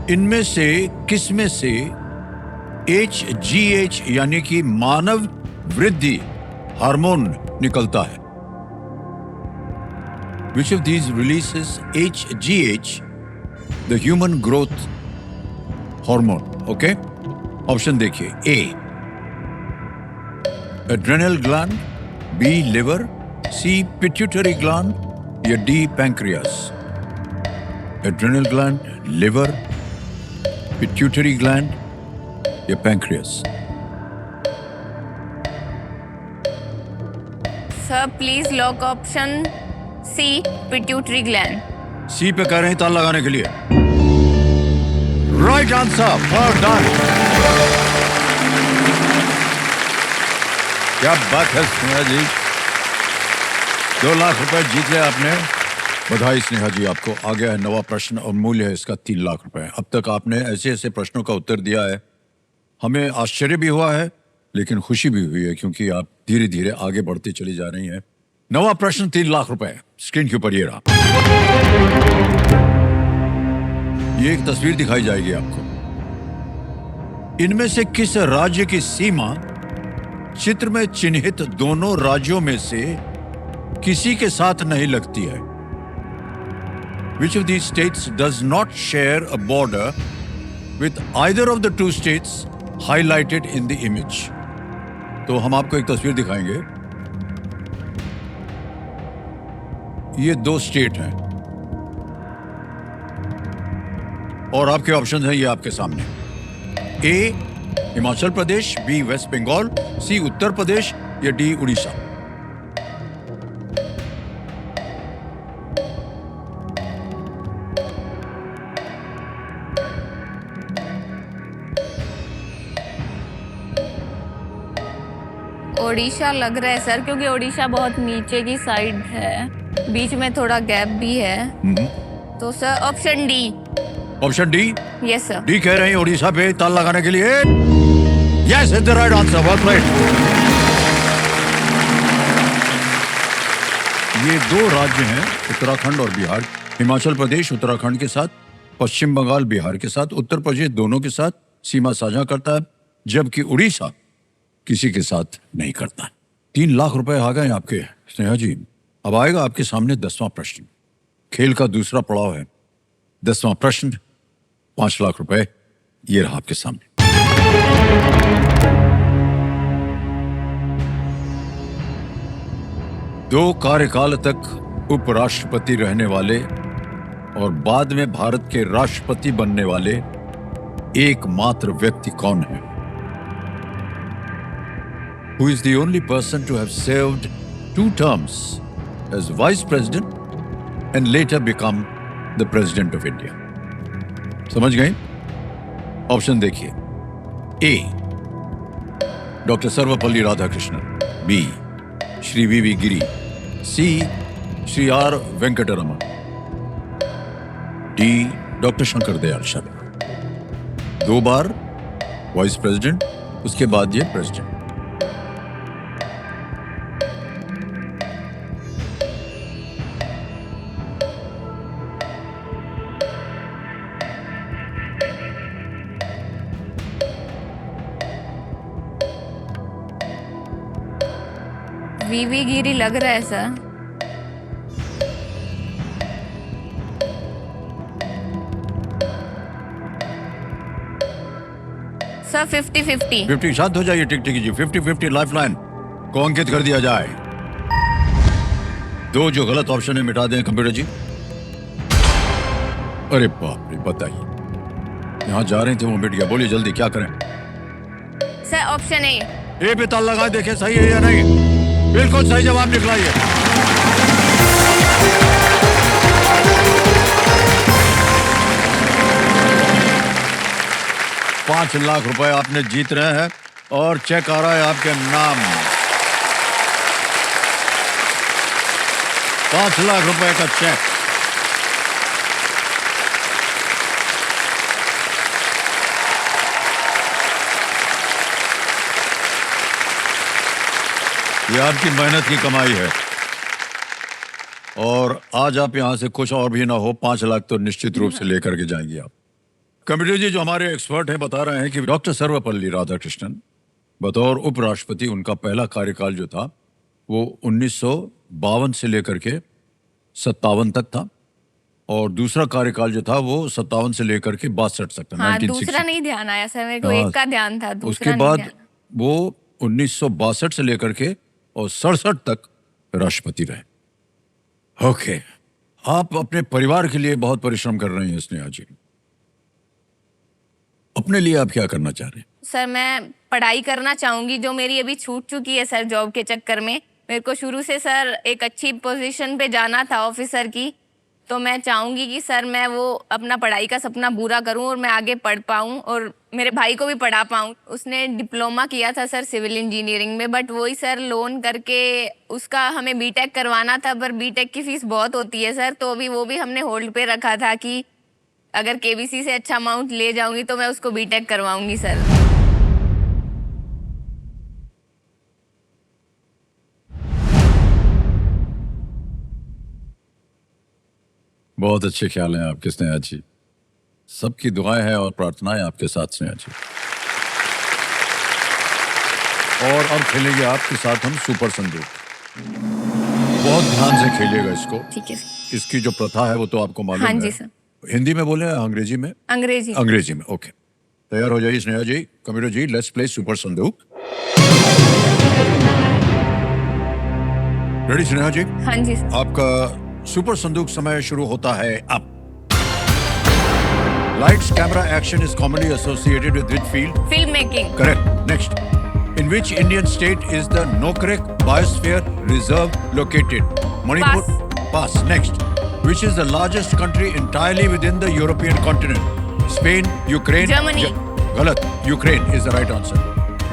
इनमें से किसमें से HGH यानी कि मानव वृद्धि हार्मोन निकलता है? Which of these releases HGH, the human growth hormone? Okay? Option देखिए, A adrenal gland, B liver, C pituitary gland या D pancreas? Adrenal gland, liver, pituitary gland या pancreas? Sir please lock option C, pituitary gland. C पे कह रहे हैं ताल लगाने के लिए। Right answer, well done. क्या बात है स्नेहा जी, 2 लाख रुपए जीत लिया आपने। बधाई स्नेहा जी आपको। आ गया है नवा प्रश्न और मूल्य है इसका 3 लाख रुपए। अब तक आपने ऐसे ऐसे प्रश्नों का उत्तर दिया है, हमें आश्चर्य भी हुआ है लेकिन खुशी भी हुई है क्योंकि आप धीरे धीरे आगे बढ़ते चली जा रही हैं। नवा प्रश्न 3 लाख रुपए स्क्रीन के ऊपर ये रहा। ये एक तस्वीर दिखाई जाएगी आपको। इनमें से किस राज्य की सीमा चित्र में चिन्हित दोनों राज्यों में से किसी के साथ नहीं लगती है? Which of these states does not share a border with either of the 2 states highlighted in the image? तो हम आपको एक तस्वीर दिखाएंगे। ये 2 स्टेट हैं और आपके ऑप्शन हैं ये आपके सामने। ए हिमाचल प्रदेश, बी वेस्ट बंगाल, सी उत्तर प्रदेश या डी उड़ीसा? ओडिशा लग रहा है सर, क्योंकि ओडिशा बहुत नीचे की साइड है, बीच में थोड़ा गैप भी है। तो sir option D. Option D? Yes sir. D कह रहे हैं ओडिशा पे ताल लगाने के लिए। Yes is the right answer, well played. ये 2 राज्य हैं, उत्तराखंड और बिहार। हिमाचल प्रदेश उत्तराखंड के साथ, पश्चिम बंगाल बिहार के साथ, उत्तर प्रदेश दोनों के साथ सीमा साझा करता है, जबकि उड़ीसा किसी के साथ नहीं करता। 3 लाख रुपए आ गए आपके स्नेहा जी। अब आएगा आपके सामने 10वां प्रश्न। खेल का दूसरा पड़ाव है 10वां प्रश्न, 5 लाख रुपए ये रहा आपके सामने। दो कार्यकाल तक उपराष्ट्रपति रहने वाले और बाद में भारत के राष्ट्रपति बनने वाले एकमात्र व्यक्ति कौन है? who is the only person to have served 2 terms as Vice President and later become the President of India. समझ गए? ऑप्शन देखिए. A. Doctor Sarvepalli Radhakrishnan. B. Shri V Giri. C. Shri R. Venkataraman. D. Doctor Shankar Dayal Sharma. 2 बार वाइस प्रेसिडेंट, उसके बाद ये प्रेसिडेंट. वीवी गिरी लग रहा है सर. सर 50-50. 50 शांत हो जाइए टिक जी. 50-50 लाइफलाइन को अंकित कर दिया जाए. 2 जो गलत ऑप्शन है मिटा दें कंप्यूटर जी. अरे बाप रे, बताइए. यहाँ जा रहे थे वो मिट गया. बोलिए जल्दी, क्या करें? Sir option A. ए पे ताल लगा देखें सही है या नहीं. बिल्कुल सही जवाब निकलाइए. $5 लाख रुपए आपने जीत रहे हैं और चेक आ रहा है आपके नाम. 5 लाख रुपए का चेक. ये आपकी मेहनत की कमाई है और आज आप यहां से कुछ और भी ना हो, 5 लाख तो निश्चित रूप से लेकर के जाएंगे आप. कंप्यूटर जी, जो हमारे एक्सपर्ट हैं बता रहे हैं कि डॉक्टर सर्वपल्ली राधाकृष्णन बतौर उपराष्ट्रपति उनका पहला कार्यकाल जो था वो 1952 से लेकर के 57 तक था और दूसरा कार्यकाल जो था वो 57 से लेकर के 62 तक था. हाँ, 1960. दूसरा नहीं ध्यान आया सर मेरे को. एक का ध्यान था, दूसरा उसके नहीं बाद ध्यान. वो 1962 से लेकर के और 67 तक राष्ट्रपति रहे. ओके, आप अपने परिवार के लिए बहुत परिश्रम कर रहे हैं स्नेहा जी. अपने लिए आप क्या करना चाह रहे हैं? सर मैं पढ़ाई करना चाहूंगी जो मेरी अभी छूट चुकी है सर जॉब के चक्कर में. मेरे को शुरू से सर एक अच्छी पोजीशन पे जाना था ऑफिसर की, तो मैं चाहूंगी कि सर मैं वो अपना पढ़ाई का सपना पूरा करूं और मैं आगे पढ़ पाऊं और मेरे भाई को भी पढ़ा पाऊं. उसने डिप्लोमा किया था सर सिविल इंजीनियरिंग में, बट वही सर लोन करके उसका हमें बीटेक करवाना था, पर बीटेक की फीस बहुत होती है सर, तो अभी वो भी हमने होल्ड पे रखा था कि अगर केबीसी से अच्छा अमाउंट ले जाऊंगी तो मैं उसको बीटेक करवाऊंगी सर. बहुत अच्छे ख्याल हैं आपके स्नेहा जी. सबकी दुआएं हैं और प्रार्थनाएं आपके साथ स्नेहा जी. और अब खेलेंगे आपके साथ हम सुपर संदूक. बहुत ध्यान से खेलिएगा इसको. ठीक है. इसकी जो प्रथा है वो तो आपको मालूम है. हाँ जी सर. हिंदी में बोले अंग्रेजी में? अंग्रेजी. अंग्रेजी में. ओके, तैयार हो जाइए Sneha ji. Computer ji, let's play super Sandook. Ready Sneha ji? हाँ जी सर. आपका सुपर संदूक समय शुरू होता है अब. Lights camera action is commonly associated with which field? Film making. Correct. Next. In which Indian state is the Nokrek Biosphere Reserve located? Manipur. Pass. Next. Which is the largest country entirely within the European continent? Spain, Ukraine. Germany. Galat. Ukraine is the right answer.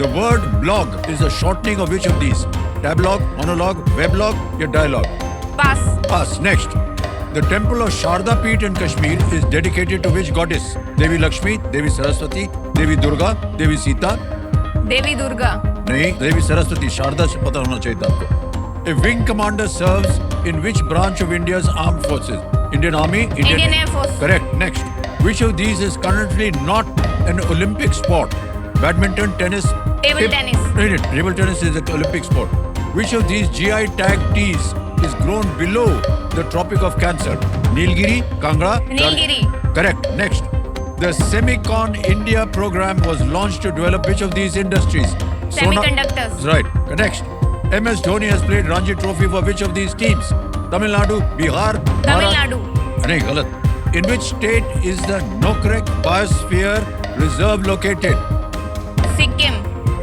The word blog is a shortening of which of these? Tablog, monologue, weblog, or dialogue? Pass. Pass. Next. The temple of Sharda Peeth in Kashmir is dedicated to which goddess? Devi Lakshmi, Devi Saraswati, Devi Durga, Devi Sita. देवी दुर्गा. नहीं, देवी सरस्वती. शारदा से पता होना चाहिए था आपको. A wing commander serves in which branch of India's armed forces? Indian Army, Indian Air Force. Correct. Next. Which of these is currently not an Olympic sport? Badminton, tennis. Table tennis. No, table tennis is an Olympic sport. Which of these GI tag teas is grown below the Tropic of Cancer? Nilgiri, Kangra. Nilgiri. Correct. Next. The Semicon India program was launched to develop which of these industries? Semiconductors. Right. Next. MS Dhoni has played Ranji Trophy for which of these teams? Tamil Nadu, Bihar, Tamil Nadu. नहीं, गलत. In which state is the Nokrek Biosphere Reserve located? Sikkim.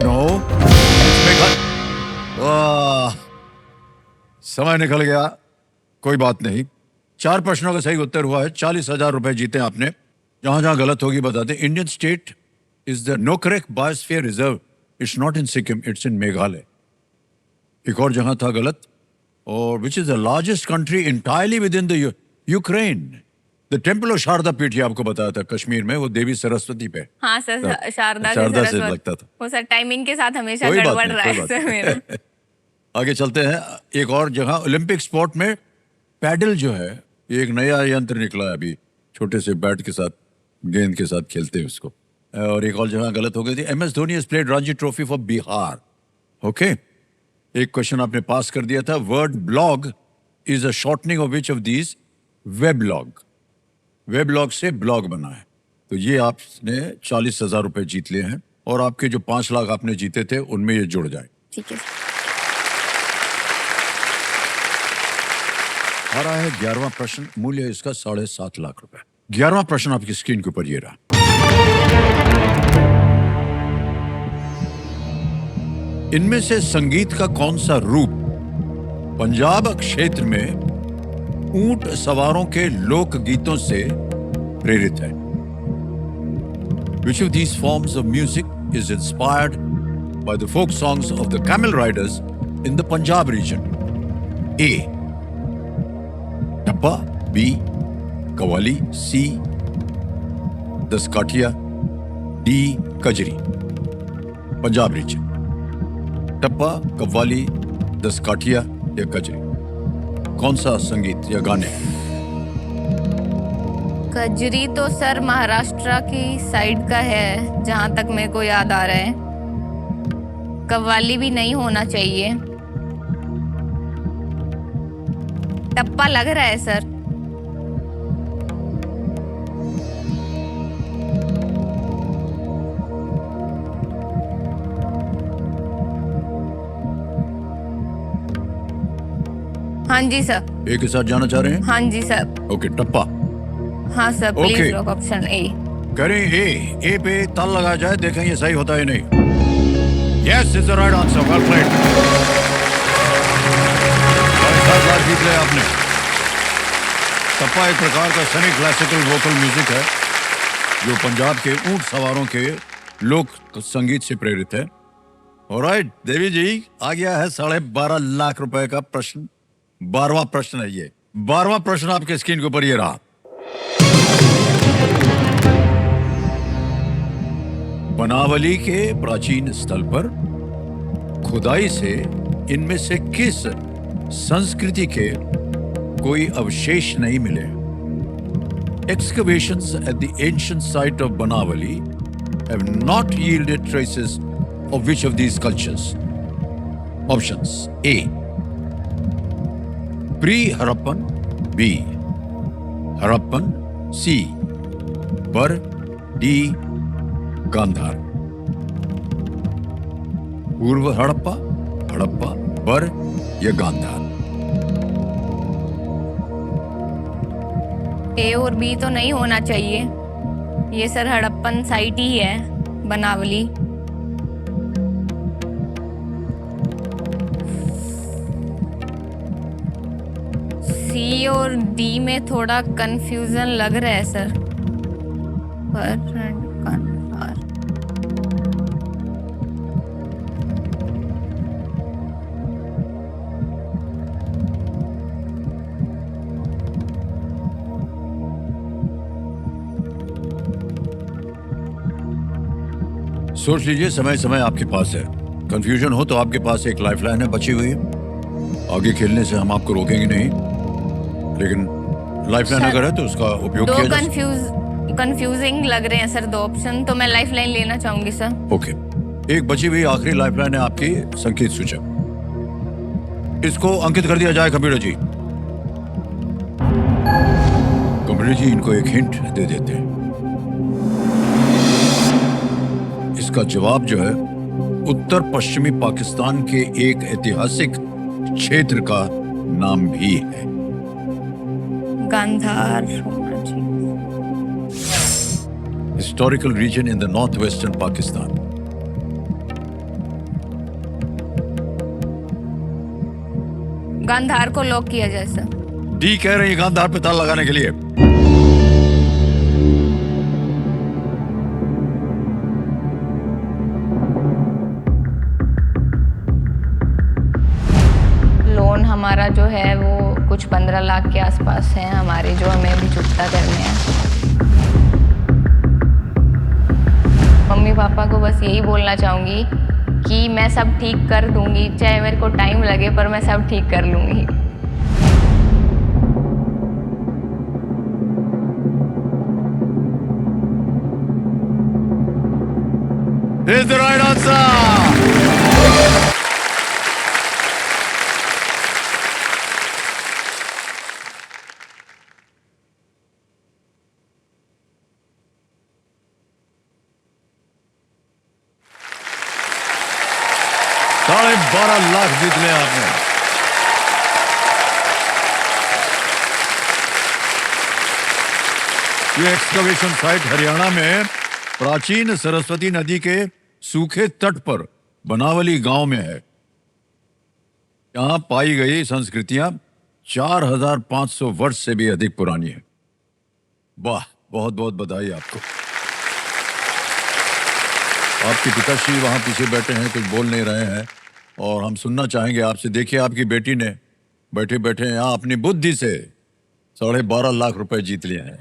No. It's Meghalaya. वाह, समय निकल गया, कोई बात नहीं। 4 प्रश्नों का सही उत्तर हुआ है, 40,000 रुपए जीते आपने। जहां जहां गलत होगी बता दें। Indian state is the Nokrek biosphere reserve, it's not in Sikkim, it's in Meghalaya. एक और जगह था गलत, और which is the largest country entirely within the Ukraine. The temple of Sharada Peeth, ये आपको बताया था, कश्मीर में, वो देवी सरस्वती पे। हाँ सर, शारदा शारदा से सरस्वती। लगता था। वो सर टाइमिंग के साथ हमेशा कोई बात गड़बड़ नहीं, रहा कोई है बात सर नहीं। मेरा। आगे चलते हैं। एक और जगह ओलंपिक स्पोर्ट में पैडल जो है, ये एक नया यंत्र निकला है अभी, छोटे से बैट के साथ, गेंद के साथ खेलते हैं उसको। और एक और जगह गलत हो गई थी। MS Dhoni has played Ranji trophy for Bihar. Okay, एक क्वेश्चन आपने पास कर दिया था। Word blog is a shortening of which of these? Weblog. Weblog से ब्लॉग बना है। तो ये आपने 40,000 रुपए जीत लिए हैं, और आपके जो 5 लाख आपने जीते थे उनमें ये जुड़ जाए। ठीक है। आ रहा है 11वां प्रश्न, मूल्य इसका 7.5 लाख रुपए। 11वां प्रश्न आपकी स्क्रीन के ऊपर ये रहा। इनमें से संगीत का कौन सा रूप पंजाब क्षेत्र में ऊंट सवारों के लोक गीतों से प्रेरित है? Which of these forms of music is inspired by the folk songs of the camel riders in the Punjab region? A. Tappa, B. Qawwali, C. Daskathia, D. Kajri. Punjab region, tappa, qawwali, Daskathia या कजरी, कौन सा संगीत या गाने? कजरी तो सर महाराष्ट्र की साइड का है, जहां तक मेरे को याद आ रहा है। कव्वाली भी नहीं होना चाहिए। टप्पा लग रहा है सर। हाँ जी सर। एक के साथ जाना चाह रहे हैं? हाँ जी सर। ओके, टप्पा। हाँ sir, Okay. Please lock option ए। करें ए पे ताल लगा जाए, देखें ये सही होता है नहीं। Yes is the right answer, well played. 7 lakh जीत लिया आपने। टप्पा एक प्रकार का सेमी क्लासिकल वोकल म्यूजिक है, जो पंजाब के ऊंट सवारों के लोक संगीत से प्रेरित है। ऑलराइट देवी जी, आ गया है 12.5 लाख रुपए का प्रश्न। 12वां प्रश्न है ये। 12वां प्रश्न आपके स्क्रीन के ऊपर ये रहा। बनावली के प्राचीन स्थल पर खुदाई से इनमें से किस संस्कृति के कोई अवशेष नहीं मिले? Excavations at the ancient site of Banavali have not yielded traces of which of these cultures? Options: A. Pre-Harappan, B. Harappan, C. Bar, D. Gandhara. पूर्व हड़प्पा, हड़प्पा, बर या गांधार? ए और बी तो नहीं होना चाहिए। ये सर हड़प्पन साइट ही है, बनावली। सी और डी में थोड़ा कंफ्यूजन लग रहा है सर। पर गांधार। सोच लीजिए, समय समय आपके पास है। कंफ्यूजन हो तो आपके पास एक लाइफलाइन है बची हुई। आगे खेलने से हम आपको रोकेंगे नहीं, लेकिन लाइफलाइन सर, अगर है तो उसका उपयोग दो किया जा सकता कंफ्यूजिंग लग रहे हैं सर, 2 ऑप्शन। तो मैं लाइफलाइन लेना चाहूंगी सर। है। ओके, एक बची हुई आखिरी लाइफलाइन है आपकी, संकेत सूचक। इसको अंकित कर दिया जाए कंप्यूटर जी। कंप्यूटर जी इनको एक हिंट दे देते हैं। इसका जवाब जो है उत्तर पश्चिमी पाकिस्तान के एक ऐतिहासिक क्षेत्र का नाम भी है। गांधार होना चाहिए। Historical region in the northwestern Pakistan. Gandhara को लॉक किया जाए सर। डी कह रही है गांधार पे ताला लगाने के लिए। लोन हमारा जो है वो कुछ 15 लाख के आसपास है हमारे, जो हमें अभी चुकता करने हैं। मम्मी पापा को बस यही बोलना चाहूँगी कि मैं सब ठीक कर दूंगी, चाहे मेरे को टाइम लगे पर मैं सब ठीक कर लूँगी। Is the right answer. $12.5 lakh जीत लिया आपने। ये एक्सकवेशन साइट हरियाणा में प्राचीन सरस्वती नदी के सूखे तट पर बनावली गांव में है। यहां पाई गई संस्कृतियां 4500 वर्ष से भी अधिक पुरानी है। वाह, बहुत बहुत बधाई आपको। आपके पिताश्री वहां पीछे बैठे हैं, कुछ बोल नहीं रहे हैं और हम सुनना चाहेंगे आपसे। देखिए, आपकी बेटी ने बैठे बैठे यहाँ अपनी बुद्धि से 12.5 लाख रुपए जीत लिए हैं।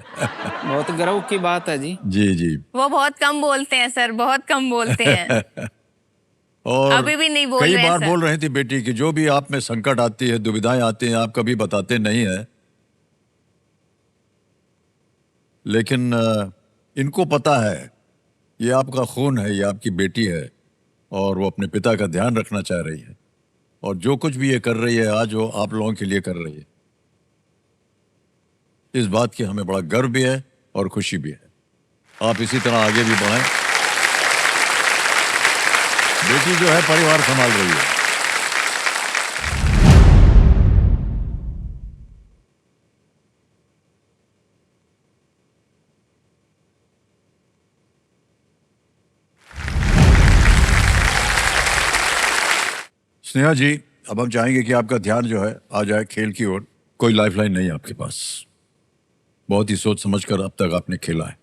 बहुत गर्व की बात है जी। जी जी। वो बहुत कम बोलते हैं सर, बहुत कम बोलते हैं। और अभी भी नहीं बोल कई रहे हैं बार सर। बोल रही थी बेटी कि जो भी आप में संकट आती है, दुविधाएं आती हैं, आप कभी बताते नहीं है। लेकिन इनको पता है ये आपका खून है, ये आपकी बेटी है और वो अपने पिता का ध्यान रखना चाह रही है। और जो कुछ भी ये कर रही है आज, वो आप लोगों के लिए कर रही है। इस बात की हमें बड़ा गर्व भी है और खुशी भी है। आप इसी तरह आगे भी बढ़ें। बेटी जो है परिवार संभाल रही है। स्नेहा जी, अब हम चाहेंगे कि आपका ध्यान जो है आ जाए खेल की ओर। कोई लाइफलाइन नहीं है आपके पास। बहुत ही सोच समझकर अब तक आपने खेला है।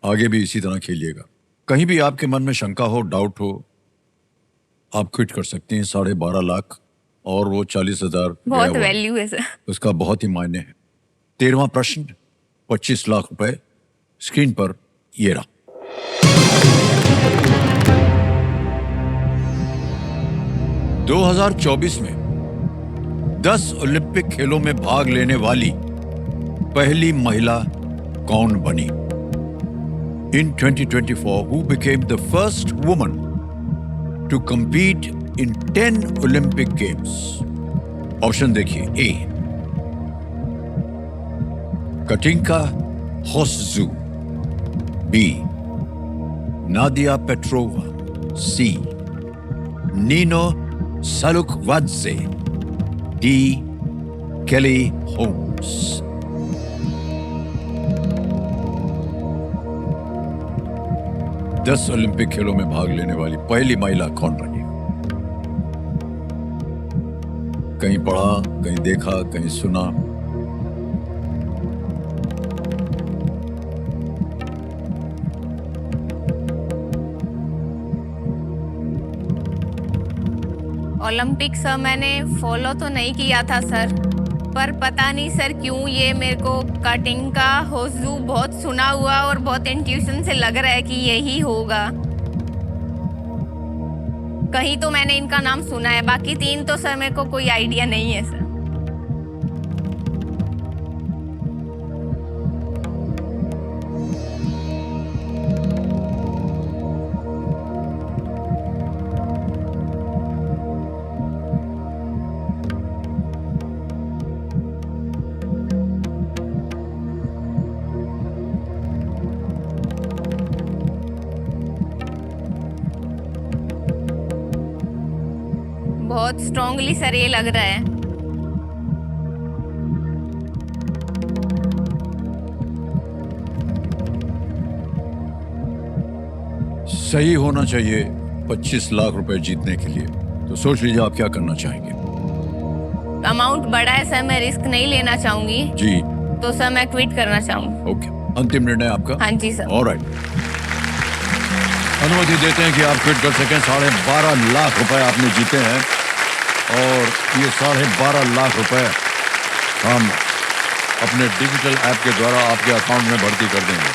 आगे भी इसी तरह खेलिएगा। कहीं भी आपके मन में शंका हो, डाउट हो, आप क्विट कर सकते हैं। 12.5 लाख और वो 40,000 बहुत वैल्यू है सर। उसका बहुत ही मायने है। 13वां प्रश्न, 25 लाख रुपए स्क्रीन पर ये रहा। – 2024 में 10 ओलंपिक खेलों में भाग लेने वाली पहली महिला कौन बनी? In 2024, who became the first woman to compete in 10 Olympic Games? Option देखिए। ए, कटिंका होसजू, बी, नादिया पेट्रोवा, सी, नीनो सालुकवाड्जे, डी, केली होम्स। दस ओलंपिक खेलों में भाग लेने वाली पहली महिला कौन बनी? कहीं पढ़ा, कहीं देखा, कहीं सुना? ओलंपिक सर मैंने फॉलो तो नहीं किया था सर, पर पता नहीं सर क्यों ये मेरे को कटिंका होसजू बहुत सुना हुआ और बहुत इंट्यूशन से लग रहा है कि यही होगा। कहीं तो मैंने इनका नाम सुना है, बाकी तीन तो सर मेरे को कोई आइडिया नहीं है सर। बहुत स्ट्रांगली सर ये लग रहा है। सही होना चाहिए 25 लाख रुपए जीतने के लिए। तो सोच लीजिए आप क्या करना चाहेंगे। अमाउंट बड़ा है सर, मैं रिस्क नहीं लेना चाहूंगी, जी, तो सर मैं क्विट करना चाहूंगी। ओके, अंतिम निर्णय आपका? हाँ जी सर। ऑलराइट, अनुमति देते हैं कि आप क्विट कर सकें। 12.5 लाख रुपए आपने जीते हैं और ये 12.5 लाख रुपए हम अपने डिजिटल ऐप के द्वारा आपके अकाउंट में भर्ती कर देंगे।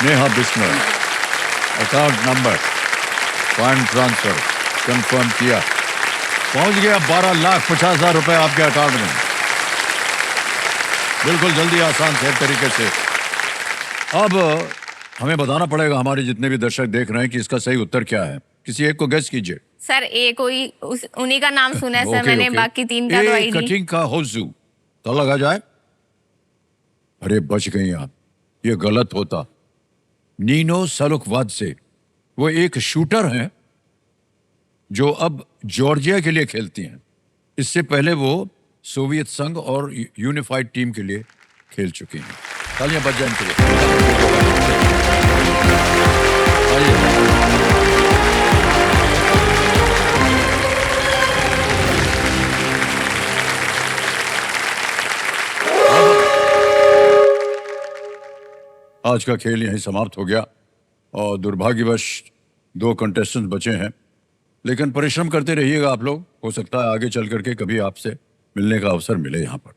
Neha Bismil, account number, fund transfer confirm किया, पहुंच गया 12,50,000 रुपए आपके अकाउंट में। बिल्कुल जल्दी, आसान से तरीके से। अब हमें बताना पड़ेगा, हमारे जितने भी दर्शक देख रहे हैं, कि इसका सही उत्तर क्या है। किसी एक को गेस कीजिए। सर ए कोई उन्हीं का नाम सुना है सर ओके, मैंने, ओके। बाकी 3 का तो ए आईडी। कटिंग का होजू तो लगा जाए। अरे बच गई आप, ये गलत होता। नीनो सलुकवाद से, वो एक शूटर हैं जो अब जॉर्जिया के लिए खेलती हैं। इससे पहले वो सोवियत संघ और यूनिफाइड टीम के लिए खेल चुकी हैं। तालियां बज जाएं इनके लिए। आइए। आज का खेल यहीं समाप्त हो गया और दुर्भाग्यवश 2 कंटेस्टेंट बचे हैं, लेकिन परिश्रम करते रहिएगा आप लोग। हो सकता है आगे चल करके कभी आपसे मिलने का अवसर मिले यहाँ पर।